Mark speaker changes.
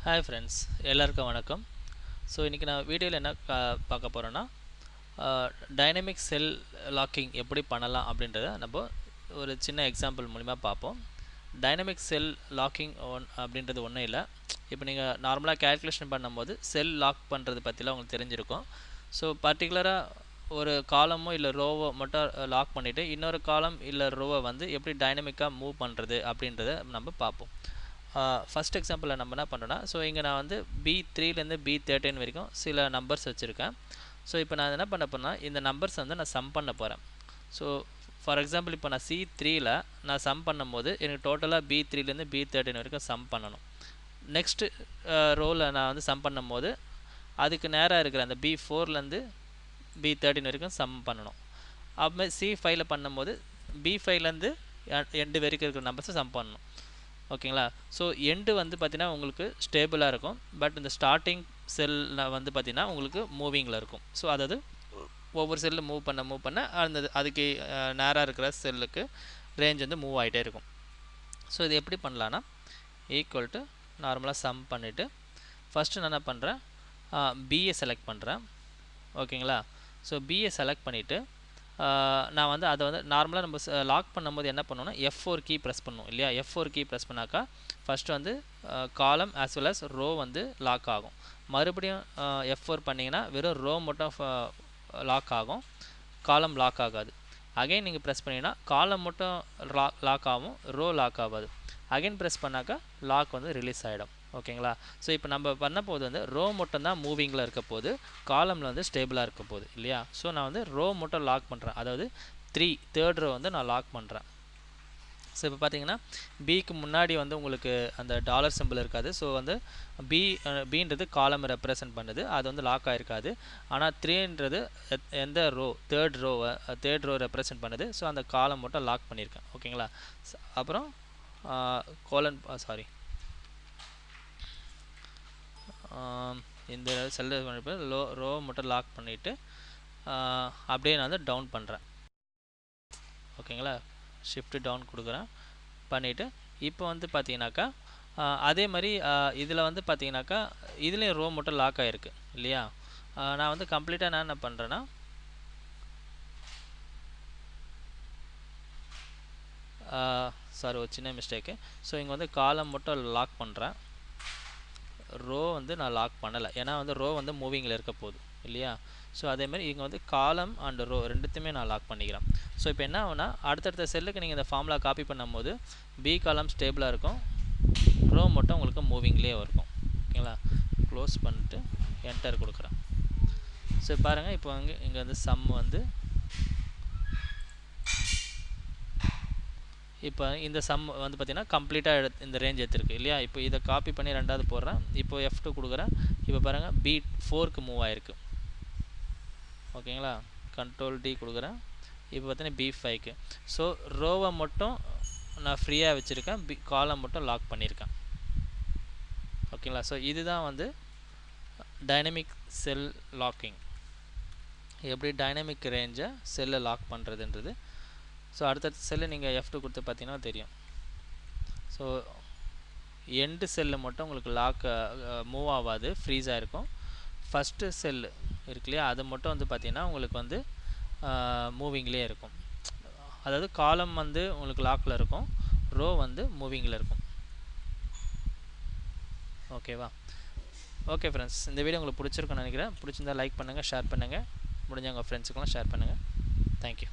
Speaker 1: Hi friends, எல்லாருக்கும் வணக்கம். So இன்றைக்கி நான் வீடியோவில் என்ன பார்க்க போகிறேன்னா, டைனமிக் செல் லாக்கிங் எப்படி பண்ணலாம் அப்படின்றத நம்ம ஒரு சின்ன எக்ஸாம்பிள் மூலிமா பார்ப்போம். டைனமிக் செல் லாக்கிங் அப்படின்றது ஒன்றும் இல்லை. இப்போ நீங்கள் நார்மலாக கேல்குலேஷன் பண்ணும்போது செல் லாக் பண்ணுறது பற்றிலாம் உங்களுக்கு தெரிஞ்சிருக்கும். ஸோ பர்டிகுலராக ஒரு காலமோ இல்லை ரோவோ மட்டும் லாக் பண்ணிவிட்டு இன்னொரு காலம் இல்லை ரோவை வந்து எப்படி டைனமிக்காக மூவ் பண்ணுறது அப்படின்றத நம்ம பார்ப்போம். ஃபஸ்ட் எக்ஸாம்பிளில் நம்ம என்ன பண்ணுறோன்னா, ஸோ இங்கே நான் வந்து B3லேருந்து B13 வரைக்கும் சில நம்பர்ஸ் வச்சுருக்கேன். ஸோ இப்போ நான் என்ன பண்ண போகிறேன்னா, இந்த நம்பர்ஸ் வந்து நான் சம் பண்ண போகிறேன். ஸோ ஃபார் எக்ஸாம்பிள் இப்போ நான் C3ல் நான் சம் பண்ணும்போது எனக்கு டோட்டலாக B3லேருந்து B13 வரைக்கும் சம் பண்ணணும். நெக்ஸ்ட்டு ரோவில் நான் வந்து சம் பண்ணும்போது அதுக்கு நேராக இருக்கிற அந்த B4லேருந்து B13 வரைக்கும் சம் பண்ணணும். அப்புறமே C5ல் பண்ணும்போது B5லேருந்து எண்டு வரைக்கும் இருக்கிற நம்பர்ஸை சம் பண்ணணும். ஓகேங்களா? ஸோ எண்டு வந்து பார்த்தீங்கன்னா உங்களுக்கு ஸ்டேபிளாக இருக்கும். பட் இந்த ஸ்டார்டிங் செல்லில் வந்து பார்த்தீங்கன்னா உங்களுக்கு மூவிங்கில் இருக்கும். ஸோ அதாவது ஒவ்வொரு செல்லு மூவ் பண்ண அந்த அதுக்கு நேராக இருக்கிற செல்லுக்கு ரேஞ்ச் வந்து மூவ் ஆகிட்டே இருக்கும். ஸோ இது எப்படி பண்ணலான்னா, ஈக்குவல் டு நார்மலாக சம் பண்ணிவிட்டு ஃபஸ்ட்டு நான் என்ன பண்ணுறேன், பிஏ செலக்ட் பண்ணுறேன். ஓகேங்களா? ஸோ பிஏ செலக்ட் பண்ணிவிட்டு நான் வந்து அதை வந்து நார்மலாக நம்ம லாக் பண்ணும்போது என்ன பண்ணணும்னா F4 கீ ப்ரெஸ் பண்ணணும் இல்லையா? F4 கீ ப்ரெஸ் பண்ணாக்கா ஃபஸ்ட்டு வந்து column as well as row வந்து லாக் ஆகும். மறுபடியும் F4 பண்ணிங்கன்னா வெறும் ரோ மட்டும் லாக் ஆகும், காலம் லாக் ஆகாது. அகைன் நீங்கள் ப்ரெஸ் பண்ணிங்கன்னா காலம் மட்டும் லாக் ஆகும், ரோ லாக் ஆகாது. அகைன் ப்ரெஸ் பண்ணாக்கா லாக் வந்து ரிலீஸ் ஆகிடும். ஓகேங்களா? ஸோ இப்போ நம்ம பண்ண போது வந்து ரோ மட்டும் தான் மூவிங்கில் இருக்க போது, காலமில் வந்து ஸ்டேபிளாக இருக்க போகுது இல்லையா? ஸோ நான் வந்து ரோ மட்டும் லாக் பண்ணுறேன், அதாவது தேர்ட் ரோ வந்து நான் லாக் பண்ணுறேன். ஸோ இப்போ பார்த்தீங்கன்னா பிக்கு முன்னாடி வந்து உங்களுக்கு அந்த டாலர் சிம்பிள் இருக்காது. ஸோ வந்து பின்றது காலம் ரெப்ரசன்ட் பண்ணுது, அது வந்து லாக் ஆகிருக்காது. ஆனால் 3ன்றது எந்த ரோ தேர்ட் ரோ ரெப்ரசன்ட் பண்ணுது. ஸோ அந்த காலம் மட்டும் லாக் பண்ணியிருக்கேன். ஓகேங்களா? அப்புறம் இந்த செல்லை ரோ மட்டும் லாக் பண்ணிவிட்டு அப்படியே நான் வந்து டவுன் பண்ணுறேன். ஓகேங்களா? ஷிஃப்ட்டு டவுன் கொடுக்குறேன் பண்ணிவிட்டு இப்போ வந்து பார்த்தீங்கன்னாக்கா அதே மாதிரி இதில் வந்து பார்த்தீங்கன்னாக்கா இதுலேயும் ரோ மட்டும் லாக் ஆகிருக்கு இல்லையா? நான் வந்து கம்ப்ளீட்டாக நான் என்ன பண்ணுறேன்னா, ஒரு சின்ன மிஸ்டேக்கு. ஸோ இங்கே வந்து காலம் மட்டும் லாக் பண்ணுறேன், ரோ வந்து நான் லாக் பண்ணலை. ஏன்னா வந்து ரோ வந்து மூவிங்கில் இருக்க போகுது இல்லையா? ஸோ அதேமாதிரி இங்கே வந்து காலம் அண்ட் ரோ ரெண்டுத்தையுமே நான் லாக் பண்ணிக்கிறேன். ஸோ இப்போ என்ன ஆகுனா, அடுத்தடுத்த செல்லுக்கு நீங்கள் இந்த ஃபார்முலா காப்பி பண்ணும்போது பி காலம் ஸ்டேபிளாக இருக்கும், ரோ மட்டும் உங்களுக்கு மூவிங்லேயே இருக்கும். ஓகேங்களா? க்ளோஸ் பண்ணிட்டு என்டர் கொடுக்குறேன். ஸோ பாருங்கள், இப்போ இங்கே வந்து சம் வந்து இப்போ இந்த சம் வந்து பார்த்திங்கன்னா கம்ப்ளீட்டாக இந்த ரேஞ்ச் எடுத்துருக்கு இல்லையா? இப்போ இதை காப்பி பண்ணி ரெண்டாவது போடுறேன். இப்போ F2 கொடுக்குறேன். இப்போ பாருங்கள் B4க்கு மூவ் ஆகிருக்கு. ஓகேங்களா? Ctrl D கொடுக்குறேன். இப்போ பார்த்தீங்கன்னா B5க்கு. ஸோ ரோவை மட்டும் நான் ஃப்ரீயாக வச்சுருக்கேன், காலம் மட்டும் லாக் பண்ணியிருக்கேன். ஓகேங்களா? ஸோ இதுதான் வந்து டைனமிக் செல் லாக்கிங். எப்படி டைனமிக் ரேஞ்சை செல்லை லாக் பண்ணுறதுன்றது. ஸோ அடுத்தடுத்த செல்லு நீங்கள் F2 கொடுத்து பார்த்தீங்கன்னா தெரியும். ஸோ எண்டு செல்லு மட்டும் உங்களுக்கு லாக் மூவ் ஆகாது, ஃப்ரீஸாக இருக்கும். ஃபஸ்ட்டு செல்லு இருக்கு இல்லையா, அது மட்டும் வந்து பார்த்திங்கன்னா உங்களுக்கு வந்து மூவிங்லேயே இருக்கும். அதாவது காலம் வந்து உங்களுக்கு லாக்கில் இருக்கும், ரோ வந்து மூவிங்கில் இருக்கும். ஓகேவா? ஓகே ஃப்ரெண்ட்ஸ், இந்த வீடியோ உங்களுக்கு பிடிச்சிருக்குன்னு நினைக்கிறேன். பிடிச்சிருந்தா லைக் பண்ணுங்கள், ஷேர் பண்ணுங்கள், முடிஞ்சவங்க ஃப்ரெண்ட்ஸுக்கெல்லாம் ஷேர் பண்ணுங்கள். தேங்க்யூ.